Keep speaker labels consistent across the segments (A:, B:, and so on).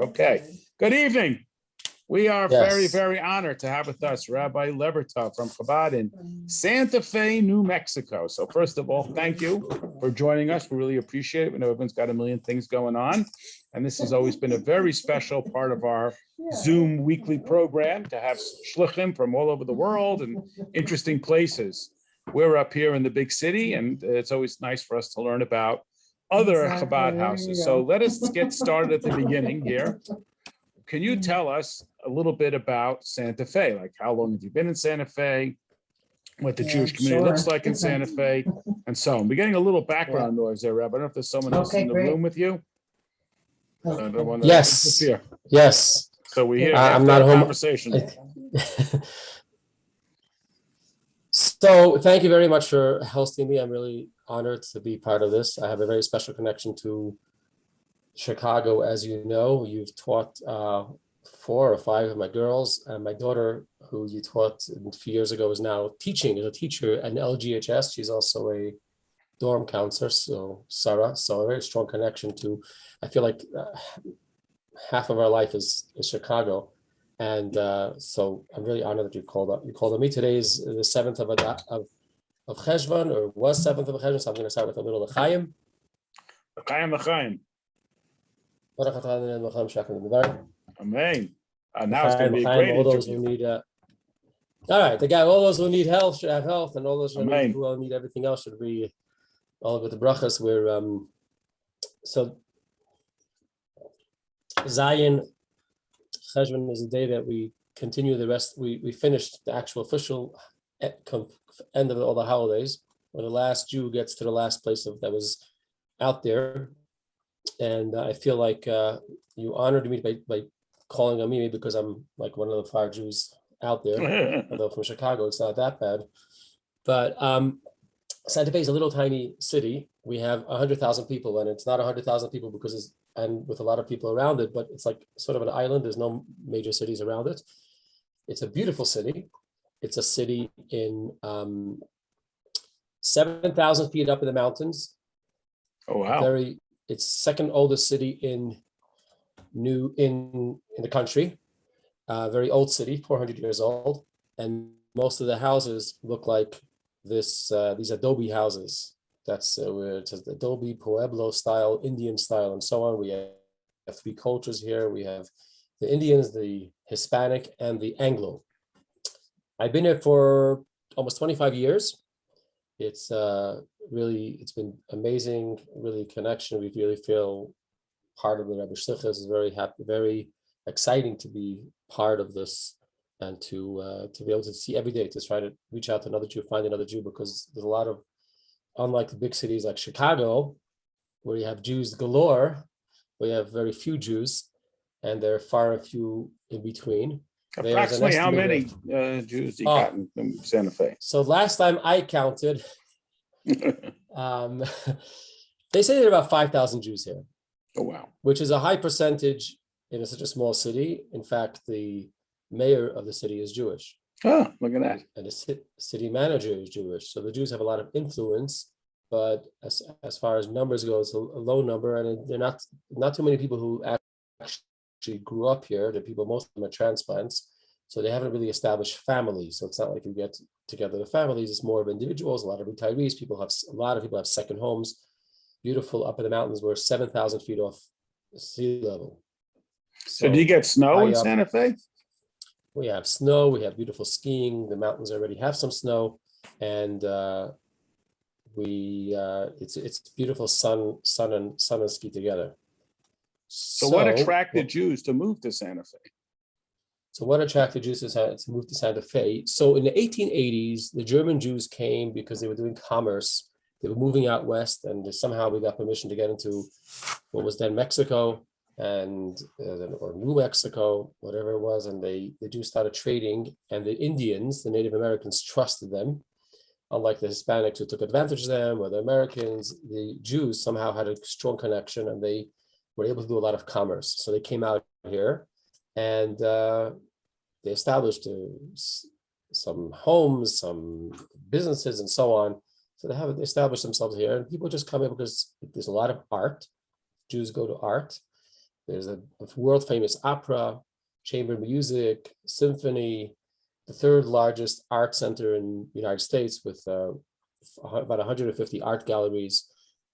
A: Okay. Good evening. We are very,
B: Yes.
A: very honored to have with us Rabbi Levertov from Chabad in Santa Fe, New Mexico. So first of all, thank you for joining us. We really appreciate it. We know everyone's got a million things going on. And this has always been a very special part of our Zoom weekly program to have shluchim from all over the world and interesting places. We're up here in the big city, and it's always nice for us to learn about other Chabad houses. So let us get started at the beginning here. Can you tell us a little bit about Santa Fe? Like, how long have you been in Santa Fe? What the Jewish community looks like in Santa Fe, and so on. We're getting a little background noise there, Rabbi. I don't know if there's someone else in the room with you. I don't want to interfere.
B: Yes.
A: So we hear
B: I'm not home.
A: Conversation.
B: So thank you very much for hosting me. I'm really honored to be part of this. I have a very special connection to Chicago, as you know. You've taught 4 or 5 of my girls, and my daughter, who you taught a few years ago, is now teaching as a teacher at LGHS. She's also a dorm counselor, so Sarah. So a very strong connection to. I feel like half of our life is Chicago, and so I'm really honored that you called up. You called on me. Today is the 7th of Cheshvan, or was 7th of Cheshvan. So I'm going to start with a little L'chaim.
A: L'chaim. Amen. Now it's going to be a great
B: all those
A: interview.
B: Who need, all right, all those who need health should have health, and all those who need everything else should be all with the brachas. We're so Zion Cheshvan is the day that we continue the rest. We finished the actual official end of all the holidays, where the last Jew gets to the last place that was out there. And I feel like you honored me by calling on me, because I'm like one of the 5 Jews out there. Although from Chicago, it's not that bad. But Santa Fe is a little tiny city. We have 100,000 people, and it's not 100,000 people because and with a lot of people around it, but it's like sort of an island. There's no major cities around it. It's a beautiful city. It's a city in 7,000 feet up in the mountains.
A: Oh wow!
B: It's second oldest city in the country. Very old city, 400 years old, and most of the houses look like these adobe houses. That's where it's adobe, Pueblo style, Indian style, and so on. We have 3 cultures here. We have the Indians, the Hispanic, and the Anglo. I've been here for almost 25 years. It's been amazing, really connection. We really feel part of the Rebbe Shlichus. Is very happy, very exciting to be part of this, and to be able to see every day, to try to reach out to another Jew, find another Jew, because there's a lot of, unlike the big cities like Chicago, where you have Jews galore, we have very few Jews, and there are far and few in between.
A: Approximately how many Jews you got in Santa Fe? So
B: last time I counted, they say there are about 5,000 Jews here.
A: Oh wow!
B: Which is a high percentage in such a small city. In fact, the mayor of the city is Jewish.
A: Oh, look at that!
B: And the city manager is Jewish. So the Jews have a lot of influence. But as far as numbers go, it's a low number, and they're not too many people who actually grew up here. The people, most of them are transplants, so they haven't really established families. So it's not like you get together the families. It's more of individuals. A lot of retirees. A lot of people have second homes. Beautiful up in the mountains. We're 7,000 feet off sea level.
A: So do you get snow in Santa Fe?
B: We have snow. We have beautiful skiing. The mountains already have some snow, and it's beautiful sun and ski together.
A: So what attracted Jews to move to Santa Fe?
B: So what attracted Jews to move to Santa Fe? So in the 1880s, the German Jews came because they were doing commerce. They were moving out west, and somehow we got permission to get into what was then Mexico or New Mexico, whatever it was. And the Jews started trading, and the Indians, the Native Americans, trusted them. Unlike the Hispanics who took advantage of them, or the Americans, the Jews somehow had a strong connection, and they were able to do a lot of commerce. So they came out here, and they established some homes, some businesses, and so on. So they have established themselves here, and people just come here because there's a lot of art. Jews go to art, There's a world famous opera, chamber music, symphony, the third largest art center in the United States with about 150 art galleries.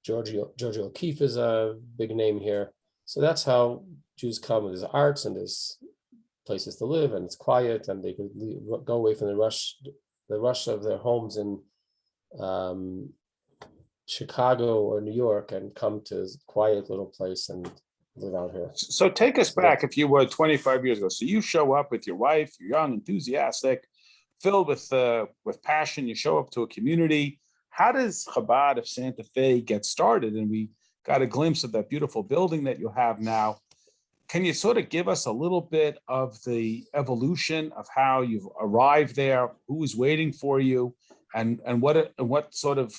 B: Georgia O'Keeffe is a big name here. So that's how Jews come. There's arts and there's places to live, and it's quiet, and they can go away from the rush of their homes in Chicago or New York and come to a quiet little place and live out here.
A: So take us back, if you would, 25 years ago. So you show up with your wife, you're young, enthusiastic, filled with passion. You show up to a community. How does Chabad of Santa Fe get started? And we got a glimpse of that beautiful building that you have now. Can you sort of give us a little bit of the evolution of how you've arrived there, who was waiting for you, and what sort of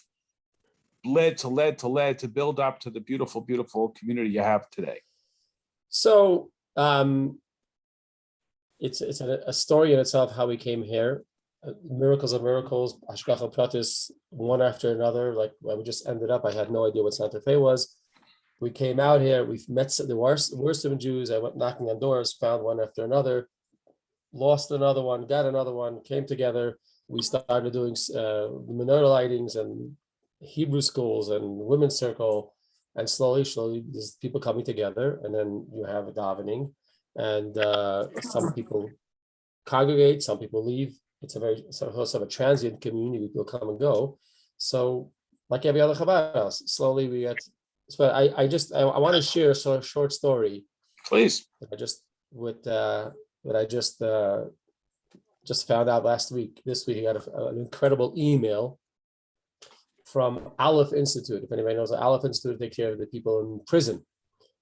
A: led to build up to the beautiful community you have today?
B: So it's a story in itself how we came here. Miracles of miracles, Hashgacha Pratis, one after another. Like when we just ended up, I had no idea what Santa Fe was. We came out here, we've met the worst of Jews. I went knocking on doors, found one after another, lost another one, got another one, came together. We started doing menorah lightings and Hebrew schools and women's circle, and slowly, there's people coming together, and then you have a davening, and some people congregate, some people leave. It's a very sort of a transient community. People come and go. So, like every other Chabad house, slowly we get. So I want to share a short story.
A: Please.
B: That I just found out last week. This week I got an incredible email from Aleph Institute. If anybody knows, the Aleph Institute take care of the people in prison.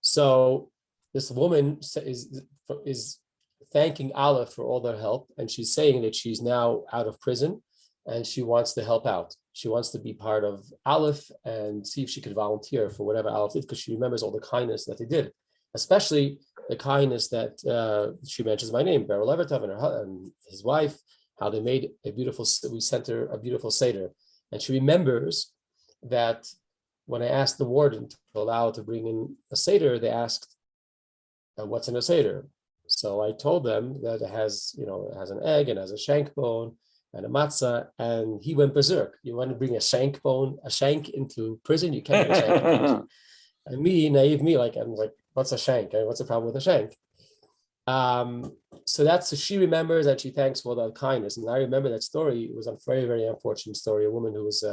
B: So this woman is thanking Aleph for all their help, and she's saying that she's now out of prison and she wants to help out. She wants to be part of Aleph and see if she could volunteer for whatever Aleph did, because she remembers all the kindness that they did, especially the kindness that she mentions my name, Rabbi Levertov and his wife, how they made we sent her a beautiful Seder. And she remembers that when I asked the warden to allow to bring in a Seder, they asked, what's in a Seder? So I told them that it has an egg and has a shank bone and a matzah, and he went berserk. You want to bring a shank into prison? You can't bring a shank into prison. And me, naive me, I'm like, what's a shank? What's the problem with a shank? So she remembers that she thanks for the kindness. And I remember that story. It was a very, very unfortunate story. A woman who was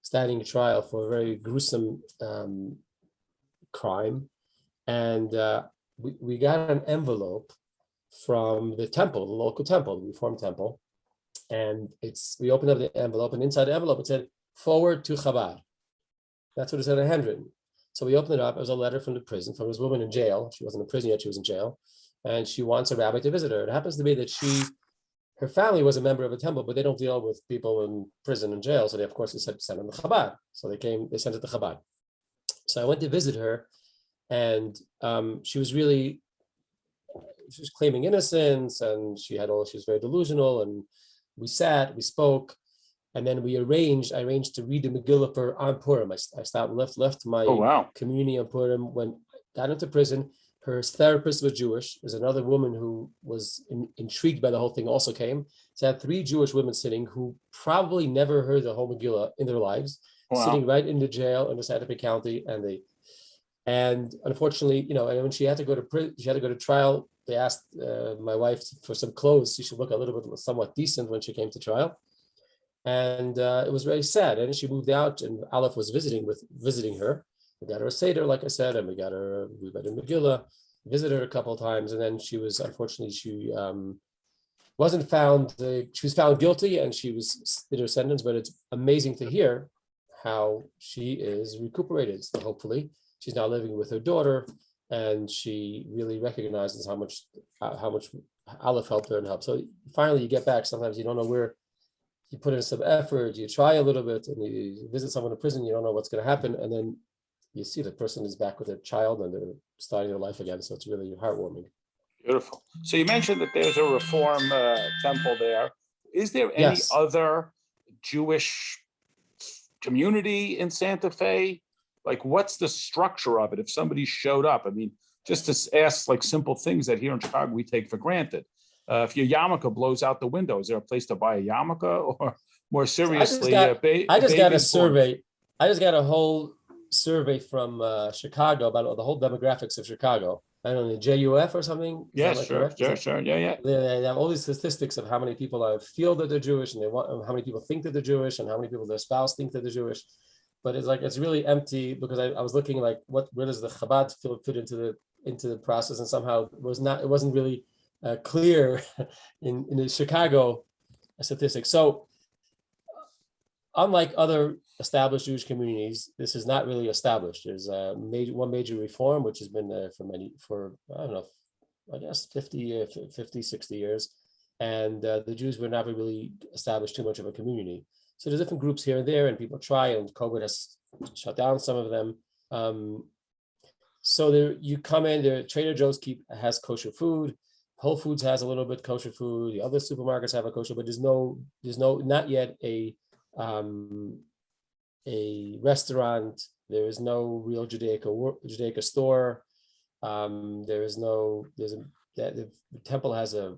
B: standing trial for a very gruesome crime. And we got an envelope from the temple, the local temple, the Reform temple. And we opened up the envelope, and inside the envelope it said, "Forward to Chabad." That's what it said in handwritten. So we opened it up. It was a letter from the prison, from this woman in jail. She wasn't in prison yet, she was in jail. And she wants a rabbi to visit her. It happens to be that her family was a member of a temple, but they don't deal with people in prison and jail. So they, of course, they said, send them to Chabad. So they sent it to Chabad. So I went to visit her, and she was claiming innocence, and she was very delusional. And we spoke, and then I arranged to read the Megillah on Purim. I stopped, left my community on Purim, got into prison. Her therapist was Jewish. There's another woman who was intrigued by the whole thing, also came. So I had 3 Jewish women sitting who probably never heard the whole Megillah in their lives, sitting right in the jail in the Santa Fe County. And unfortunately, and when she had to go to trial, they asked my wife for some clothes. She should look a little bit somewhat decent when she came to trial. And it was very sad. And she moved out, and Aleph was visiting her. We got her a Seder, like I said, and we read her Megillah, visited her a couple of times, and then she wasn't found, she was found guilty, and she was in her sentence, but it's amazing to hear how she is recuperated. So hopefully she's now living with her daughter, and she really recognizes how much Aleph helped her and helped. So finally you get back. Sometimes you don't know where. You put in some effort, you try a little bit, and you visit someone in prison, you don't know what's going to happen, and then you see the person is back with their child and they're starting their life again. So it's really heartwarming.
A: Beautiful. So you mentioned that there's a Reform temple there. Is there any other Jewish community in Santa Fe? Like, what's the structure of it? If somebody showed up, I mean, just to ask like simple things that here in Chicago we take for granted. If your yarmulke blows out the window, is there a place to buy a yarmulke, or more seriously,
B: I just got a
A: baby's born?
B: survey. I just got a whole survey from Chicago about the whole demographics of Chicago. I don't know, the JUF or something. Is
A: Yeah,
B: that
A: sure,
B: correct?
A: sure. Yeah.
B: They have all these statistics of how many people feel that they're Jewish, and how many people think that they're Jewish, and how many people their spouse think that they're Jewish. But it's really empty, because I was looking like where does the Chabad fit into the process, and somehow it wasn't really clear in the Chicago statistics. So unlike other established Jewish communities, this is not really established. There's one major reform, which has been there for I don't know, I guess 50, 60 years. And the Jews were never really established too much of a community. So there's different groups here and there, and people try, and COVID has shut down some of them. So you come in, there, Trader Joe's has kosher food. Whole Foods has a little bit kosher food. The other supermarkets have a kosher, but there's not yet a restaurant. There is no real Judaica store. The temple has a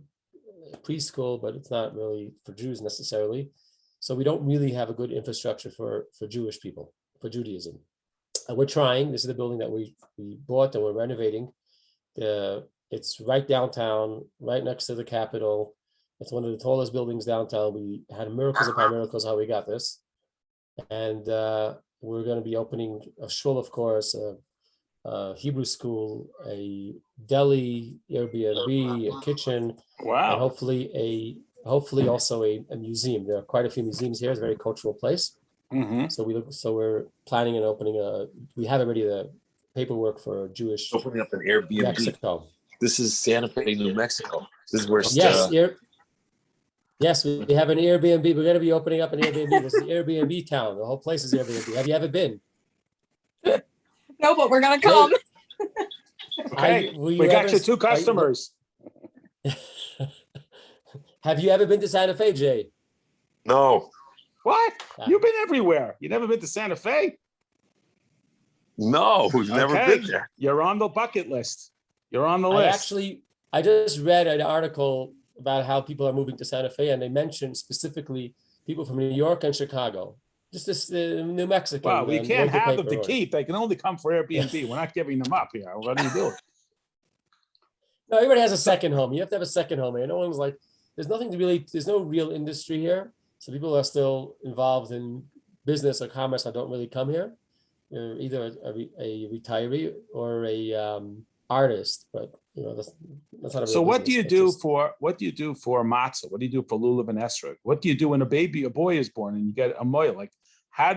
B: preschool, but it's not really for Jews necessarily. So we don't really have a good infrastructure for Jewish people, for Judaism. And we're trying. This is the building that we bought and we're renovating. It's right downtown, right next to the Capitol. It's one of the tallest buildings downtown. We had miracles upon miracles how we got this. And we're going to be opening a shul, of course, a Hebrew school, a deli, Airbnb, a kitchen,
A: Wow.
B: and hopefully also a museum. There are quite a few museums here. It's a very cultural place.
A: Mm-hmm.
B: So we're planning and opening we have already the paperwork for Jewish
C: opening up an Airbnb.
B: Mexico.
C: This is Santa Fe, New Mexico. This is where
B: Yes, we have an Airbnb. We're going to be opening up an Airbnb. This is Airbnb town. The whole place is Airbnb. Have you ever been?
D: No, but we're going to come.
A: Okay, we got your two customers.
B: Have you ever been to Santa Fe, Jay?
C: No.
A: What? You've been everywhere. You never been to Santa Fe?
C: No, we've never been there.
A: You're on the bucket list. You're on the list.
B: I just read an article about how people are moving to Santa Fe, and they mentioned specifically people from New York and Chicago. Just this New Mexico.
A: Well, we can't have them to keep. They can only come for Airbnb. We're not giving them up here. What do you do?
B: No, everybody has a second home. You have to have a second home. And no one's like, there's no real industry here. So people are still involved in business or commerce that don't really come here. They're either a retiree or a artist, but that's not a real
A: So what
B: business.
A: do you do for matzah? What do you do for lulav and esrog? What do you do when a boy is born and you get a moil? Like, how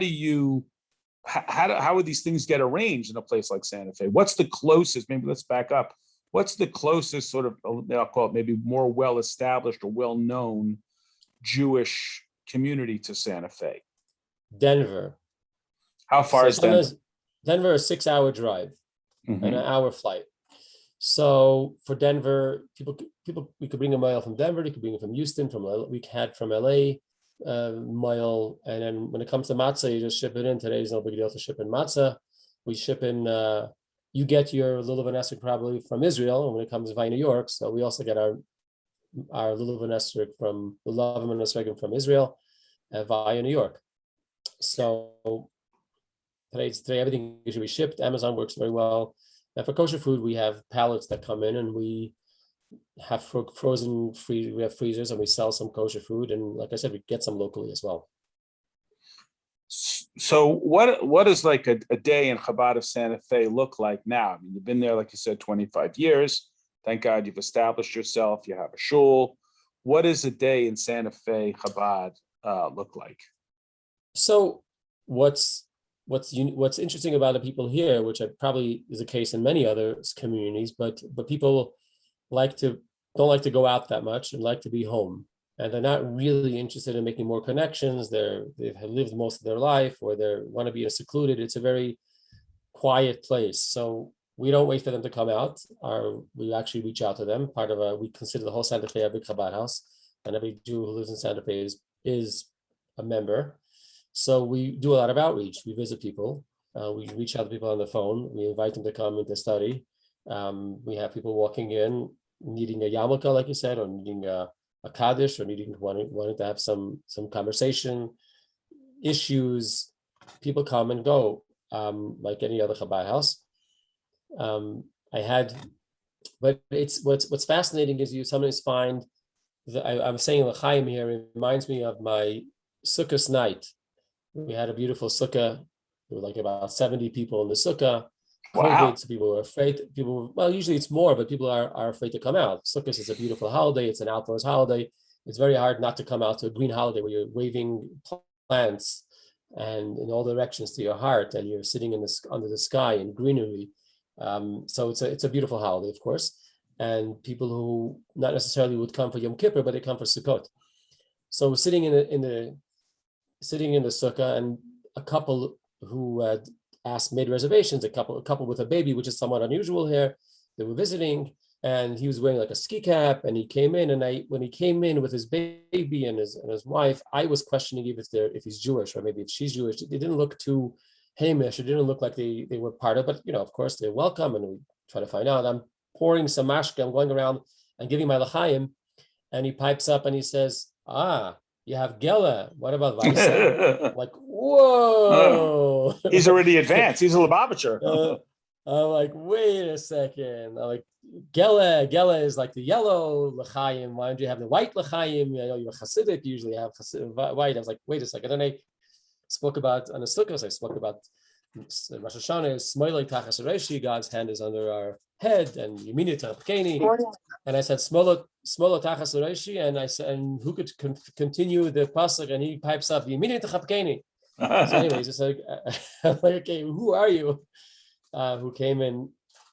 A: would these things get arranged in a place like Santa Fe? What's the closest? Maybe let's back up. What's the closest sort of, I'll call it maybe more well-established or well-known Jewish community to Santa Fe?
B: Denver.
A: How far is Denver?
B: Denver, a 6-hour drive and an hour flight. So for Denver, people, we could bring a mile from Denver. We could bring it from Houston. We had from LA, mile. And then when it comes to matzah, you just ship it in. Today's no big deal to ship in matzah. We ship in. You get your lulav and esrog probably from Israel, and when it comes via New York, so we also get our lulav and esrog from Israel via New York. So today everything usually shipped. Amazon works very well. And for kosher food, we have pallets that come in, and we have we have freezers, and we sell some kosher food. And like I said, we get some locally as well.
A: So what does like a day in Chabad of Santa Fe look like now? I mean, you've been there, like you said, 25 years. Thank God you've established yourself. You have a shul. What does a day in Santa Fe Chabad look like?
B: So what's interesting about the people here, which probably is the case in many other communities, but people don't like to go out that much and like to be home. And they're not really interested in making more connections. They've lived most of their life, or they want to be secluded. It's a very quiet place. So we don't wait for them to come out. We actually reach out to them. We consider the whole Santa Fe a big Chabad house, and every Jew who lives in Santa Fe is a member. So we do a lot of outreach. We visit people. We reach out to people on the phone. We invite them to come and to study. We have people walking in needing a yarmulke, like you said, or needing a kaddish, or wanting to have some conversation, issues. People come and go, like any other Chabad house. But it's what's fascinating is you sometimes find that I'm saying l'chaim here. It reminds me of my sukkah's night. We had a beautiful sukkah. There were like about 70 people in the sukkah.
A: Wow.
B: COVID, so people were afraid. Usually it's more, but people are afraid to come out. Sukkot is a beautiful holiday. It's an outdoors holiday. It's very hard not to come out to a green holiday where you're waving plants and in all directions to your heart, and you're sitting under the sky in greenery. So it's a beautiful holiday, of course. And people who not necessarily would come for Yom Kippur, but they come for Sukkot. So we're sitting in the sukkah, and a couple who had made reservations, a couple with a baby, which is somewhat unusual here. They were visiting, and he was wearing like a ski cap, and he came in, and when he came in with his baby and his wife, I was questioning if he's Jewish or maybe if she's Jewish. They didn't look too Hamish. It didn't look like they were part of, but of course they're welcome, and we try to find out. I'm pouring some mashke. I'm going around and giving my l'chaim, and he pipes up and he says, you have Gela. What about Vaisa? Like, whoa.
A: He's already advanced. He's a Lubavitcher.
B: I'm like, wait a second. I'm like, Gela is like the yellow l'chaim. Why don't you have the white l'chaim? I know you're Hasidic, you usually have white. I was like, wait a second. And I spoke about, on the sukkahs, I spoke about Rosh Hashanah, Smoilei Tachas Reishi, God's hand is under our head, and Yemini Tachapkeni. And I said, Smolo Tachas Reishi, and I said, and who could continue the pasuk? And he pipes up, Yemini Tachapkeni. So anyways, it's like, I'm like, okay, who are you? Who came in?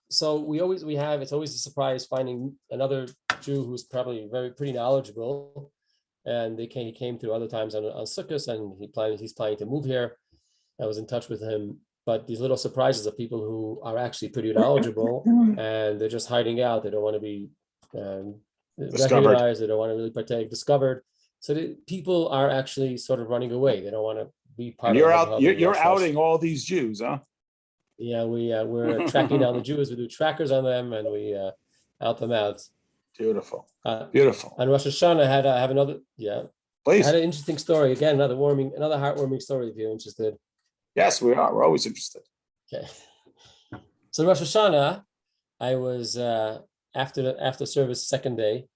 B: So it's always a surprise finding another Jew who's probably pretty knowledgeable. And he came through other times on Sukkot, and he's planning to move here. I was in touch with him, but these little surprises of people who are actually pretty knowledgeable, and they're just hiding out. They don't want to be recognized. They don't want to really discovered. So people are actually sort of running away. They don't want to be part of.
A: You're outing all these Jews, huh?
B: Yeah, we're tracking down the Jews. We do trackers on them, and we help them out.
A: Beautiful. Beautiful.
B: And Rosh Hashanah I have another. Yeah,
A: please.
B: I had an interesting story. Again, another heartwarming story. If you're interested.
A: Yes, we are. We're always interested.
B: Okay. So Rosh Hashanah, I was after service, second day,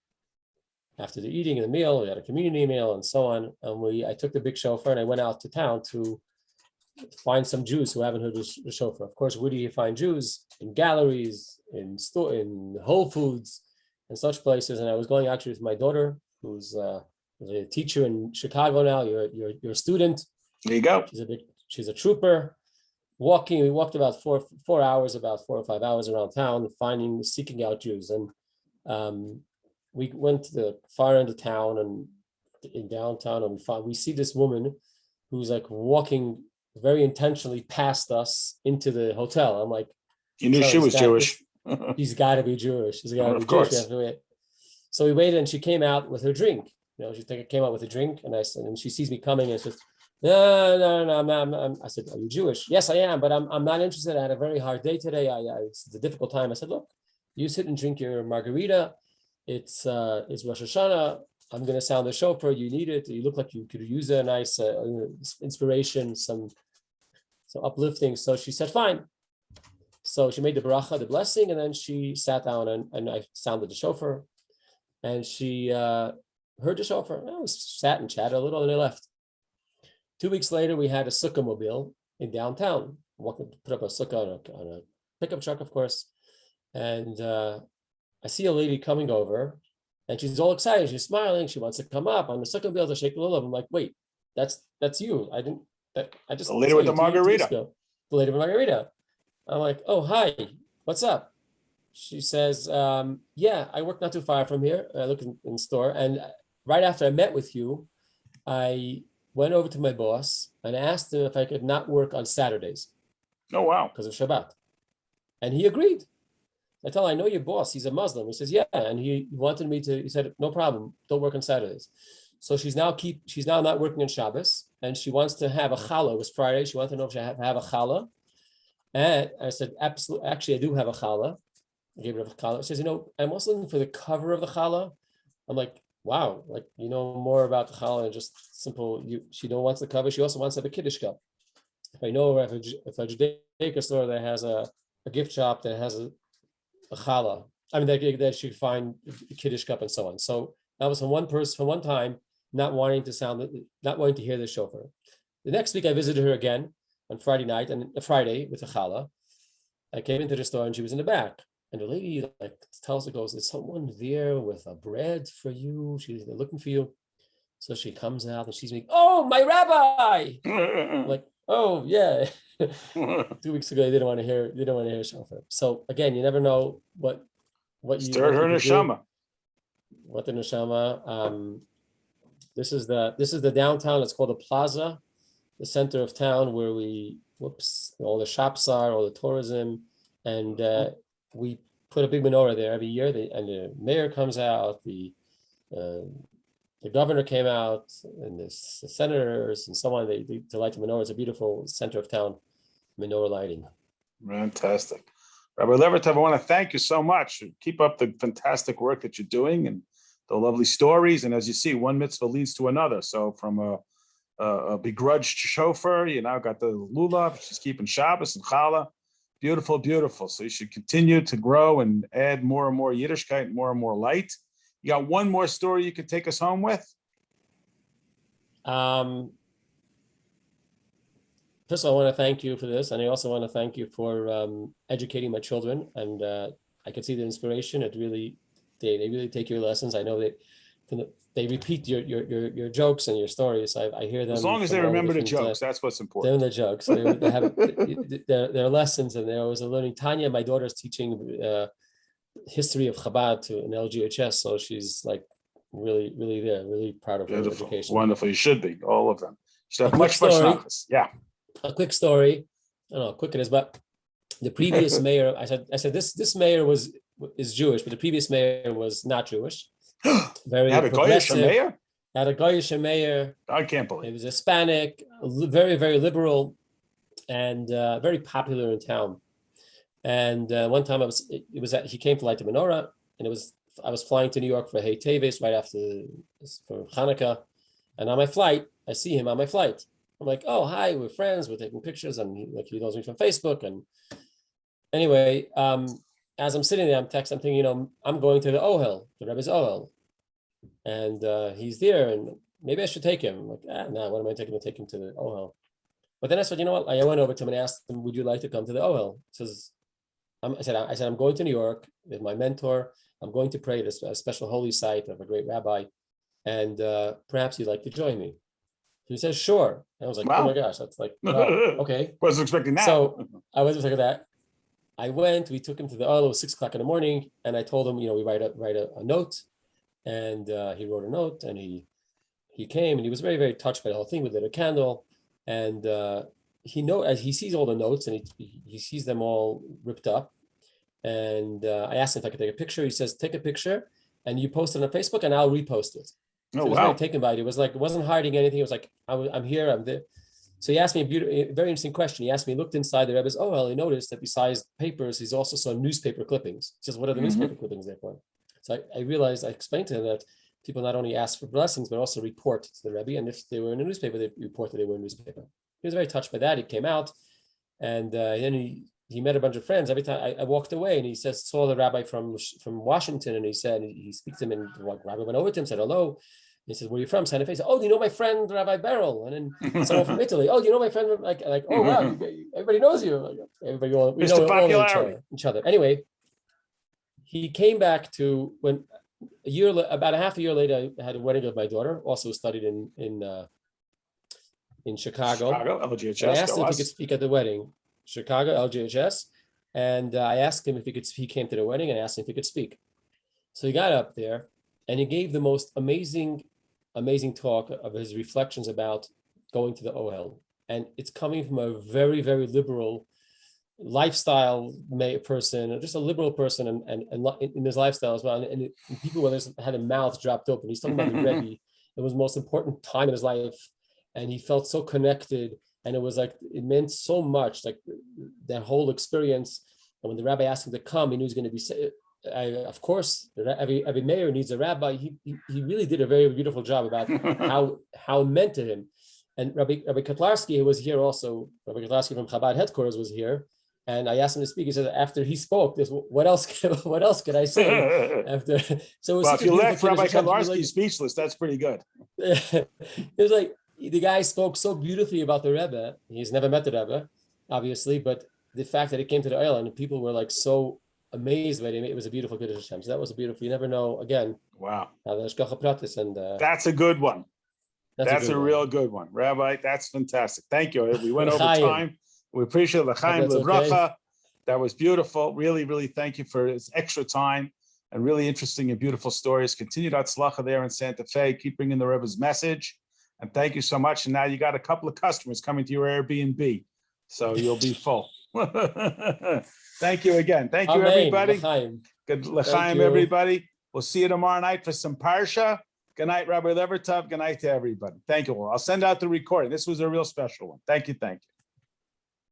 B: after the eating and the meal, we had a community meal and so on. And I took the big shofar and I went out to town to find some Jews who haven't heard the shofar. Of course, where do you find Jews? In galleries, in Whole Foods, and such places. And I was going actually with my daughter, who's a teacher in Chicago now. You're a student.
A: There you go.
B: She's a trooper. We walked about 4 hours, about 4 or 5 hours around town, seeking out Jews. And we went to the far end of town and in downtown, and we see this woman who's like walking very intentionally past us into the hotel. I'm like,
A: you knew she was Jewish.
B: She's got to be Jewish. She's got to be
A: Jewish.
B: Jewish. So we waited, and she came out with her drink. She came out with a drink, and she sees me coming, and says, No, I'm not. I said, are you Jewish? Yes, I am, but I'm not interested. I had a very hard day today. It's a difficult time. I said, look, you sit and drink your margarita. It's Rosh Hashanah. I'm going to sound the shofar. You need it. You look like you could use a nice inspiration, some uplifting. So she said, fine. So she made the bracha, the blessing, and then she sat down and I sounded the shofar. And she heard the shofar. I sat and chatted a little, and I left. 2 weeks later, we had a sukkah mobile in downtown. Put up a sukkah on a pickup truck, of course. And I see a lady coming over, and she's all excited. She's smiling. She wants to come up on the sukkah mobile to shake the lulav. I'm like, wait, that's you. I just
A: the lady with the margarita.
B: The lady with the margarita. I'm like, oh, hi, what's up? She says, yeah, I work not too far from here. I look in store, and right after I met with you, I went over to my boss and asked him if I could not work on Saturdays.
A: Oh, wow.
B: Because of Shabbat. And he agreed. I tell him, I know your boss, he's a Muslim. He says, yeah. And he said, no problem, don't work on Saturdays. So she's now not working on Shabbos, and she wants to have a challah. It was Friday. She wanted to know if she have a challah. And I said, absolutely, actually, I do have a challah. I gave her a challah. She says, I'm also looking for the cover of the challah. I'm like, wow, like you know more about the challah than just simple. She don't wants the cover. She also wants to have a kiddush cup. If I know if a Judaica store that has a gift shop that has a challah, I mean that she could find a kiddush cup and so on. So that was from one person, from one time, not wanting to hear the shofar. The next week I visited her again on Friday night and Friday with a challah. I came into the store and she was in the back. And the lady tells her, goes, is someone there with a bread for you? They're looking for you. So she comes out and she's like, oh, my rabbi. I'm like, oh yeah. 2 weeks ago, they didn't want to hear shofar. So again, you never know what
A: Stirred her neshama.
B: What the neshama. This is the downtown. It's called the plaza, the center of town where all the shops are, all the tourism, and we put a big menorah there every year. And the mayor comes out, the governor came out, and the senators and so on. They light the menorah. It's a beautiful center of town menorah lighting.
A: Fantastic. Rabbi Levertov, I want to thank you so much. Keep up the fantastic work that you're doing and the lovely stories. And as you see, one mitzvah leads to another. So from a begrudged chauffeur, you now got the lulav. She's keeping Shabbos and challah. Beautiful, beautiful. So you should continue to grow and add more and more Yiddishkeit, more and more light. You got one more story you could take us home with?
B: First of all, I want to thank you for this. And I also want to thank you for educating my children. And I can see the inspiration. They really take your lessons. I know they repeat your jokes and your stories. I hear them.
A: As long as they remember the jokes, that's what's important.
B: They're the jokes. They have their lessons, and they're always learning. Tanya, my daughter's teaching history of Chabad in LGHS, so she's like really there, really proud of her education.
A: Wonderful. You should be, all of them. You should have much nachas. Yeah.
B: A quick story. I don't know how quick it is, but the previous mayor, I said this mayor is Jewish, but the previous mayor was not Jewish. Very
A: had a Goyish mayor?
B: Had a Goyish mayor.
A: I can't believe it.
B: He was Hispanic, very, very liberal, and very popular in town. And one time he came to light the menorah, and I was flying to New York for Hey Teves right after for Hanukkah, and on my flight, I see him on my flight. I'm like, oh hi, we're friends, we're taking pictures, and he knows me from Facebook. And anyway, as I'm sitting there, I'm thinking, I'm going to the Ohel, the Rebbe's Ohel. And he's there, and maybe I should take him. I'm like, no, what am I taking to take him to the Ohel? But then I said, you know what? I went over to him and asked him, would you like to come to the Ohel? I said, I'm going to New York with my mentor. I'm going to pray at a special holy site of a great rabbi, and perhaps you'd like to join me. He says, sure. And I was like, wow. Oh my gosh, that's like, wow, okay.
A: Wasn't expecting that.
B: So I wasn't expecting that. I went, we took him to the Ohel. It was 6 o'clock in the morning, and I told him, we write a note. And he wrote a note, and he came, and he was very, very touched by the whole thing. We lit a candle, and as he sees all the notes, and he sees them all ripped up. And I asked him if I could take a picture. He says, take a picture, and you post it on Facebook, and I'll repost it. So
A: oh,
B: he was
A: wow.
B: very taken by it. It was like, it wasn't hiding anything. It was like, I'm here, I'm there. So he asked me a very interesting question. He asked me, he looked inside the Rebbe's Ohel. He noticed that besides papers, he's also saw newspaper clippings. He says, what are the newspaper clippings there for? So I realized, I explained to him that people not only ask for blessings, but also report to the Rebbe. And if they were in a newspaper, they reported they were in a newspaper. He was very touched by that. He came out, and then he met a bunch of friends. Every time I walked away, and he saw the rabbi from Washington, and he said, he speaks to him, and the rabbi went over to him, said hello. He said, where are you from? Santa Fe. He said, oh, do you know my friend, Rabbi Beryl? And then someone from Italy. Oh, do you know my friend? Like oh, wow, everybody knows you. Like, we know all each other. Anyway, he came back to about a half a year later, I had a wedding of my daughter, also studied in Chicago.
A: LGHS.
B: And I asked him if he could speak at the wedding. Chicago, LGHS. And I asked him if he came to the wedding, and I asked him if he could speak. So he got up there, and he gave the most amazing talk of his reflections about going to the Ohel. And it's coming from a very, very liberal lifestyle person, just a liberal person, and in his lifestyle as well. And people had their mouths dropped open. He's talking about the Rebbe. It was the most important time in his life, and he felt so connected. And it was like, it meant so much, like that whole experience. And when the rabbi asked him to come, he knew he was going to be. Of course, every mayor needs a rabbi. He really did a very beautiful job about how it meant to him. And Rabbi Kotlarski, who was here also, Rabbi Kotlarski from Chabad headquarters was here. And I asked him to speak. He said, after he spoke, what else could I say after? So
A: well, if you left Rabbi Kotlarski speechless, that's pretty good.
B: It was like the guy spoke so beautifully about the Rebbe. He's never met the Rebbe, obviously, but the fact that it came to the island and people were like so amazed by him, it was a beautiful Kiddush Hashem. So that was a beautiful. You never know again.
A: Wow,
B: and
A: that's a good one. That's a real good one, Rabbi. That's fantastic. Thank you. We went over time. We appreciate L'chaim L'bracha. That was beautiful. Really, really thank you for this extra time and really interesting and beautiful stories. Continued Hatzlacha there in Santa Fe. Keep bringing the Rebbe's message. And thank you so much. And now you got a couple of customers coming to your Airbnb. So you'll be full. Thank you again. Thank you, everybody. Good L'chaim, everybody. We'll see you tomorrow night for some Parsha. Good night, Rabbi Levertov. Good night to everybody. Thank you all. I'll send out the recording. This was a real special one. Thank you. Thank you.